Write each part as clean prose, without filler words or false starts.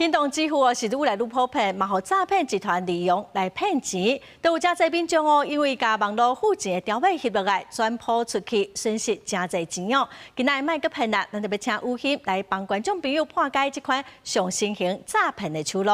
行動支付是愈來愈普遍，嘛，互詐騙集團利用來騙錢。都有真濟民眾哦，因為甲網絡付錢的條碼翕落來，轉鋪出去，損失真濟錢哦。今仔賣個騙啦，咱就要請有心來幫觀眾朋友破解這款上新型詐騙的出路。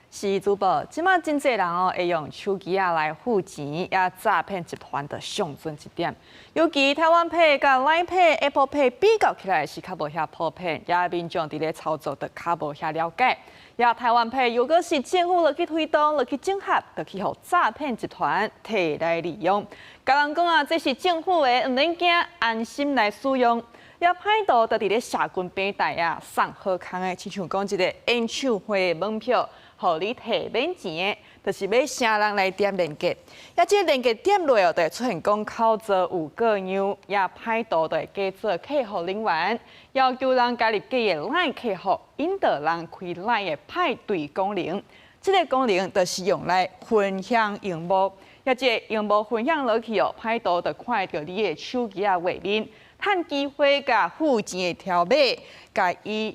是主播，即馬真濟人哦會用手機來付錢，也詐騙集團的上準一點。尤其台灣 Pay 甲 Line Pay、Apple Pay 比較起來是較無遐普遍，也民眾佇咧操作就較無遐了解。也台灣 Pay 如果是政府落去推動、落去整合，就去互詐騙集團摕來利用。甲人講啊，這是政府的，唔免驚，安心來使用。也歹徒就佇咧社群平台啊送好康的，親像講一個演唱會的門票。互你摕免錢的，就是要啥人來點連結，也這個連結點落哦，就會出現講口座有個樣，也歹徒就會假做客服人員，要求人加入自己的 LINE 客服，引導人開 LINE 的派對功能。這個功能就是用來分享熒幕，也這個熒幕分享落去哦，歹徒就看到你的手機啊畫面，趁機會甲付錢的條碼，甲伊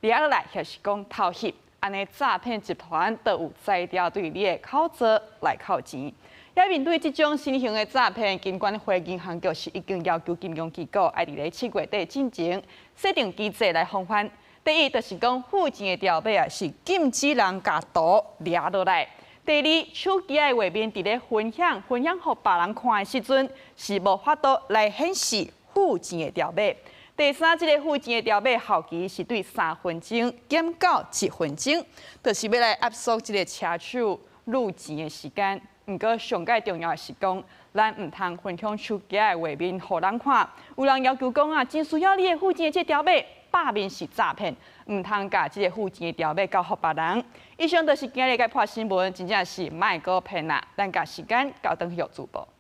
掠落來，或是講偷翕。安尼詐騙集團都有在調對你的口座來扣錢。也面對這種新型的詐騙，金管會銀行局是已經要求金融機構愛佇咧7月底進行設定機制來防範。第一，就是講付錢的條碼啊是禁止人甲圖掠落來；第二，手機的畫面佇咧分享互別人看的時陣，是無法度來顯示付錢的條碼。第三，這個付錢的條碼效期是對3分鐘減到1分鐘，就是要來壓縮這個車手入錢的時間。不過，上界重要的是講，咱唔通分享手機的畫面互人看。有人要求講啊，真需要你的付錢的這條碼，擺明是詐騙，唔通甲這個付錢的條碼交互別人。以上就是今日個破新聞，真正是賣個騙啦。咱甲時間交轉去主播。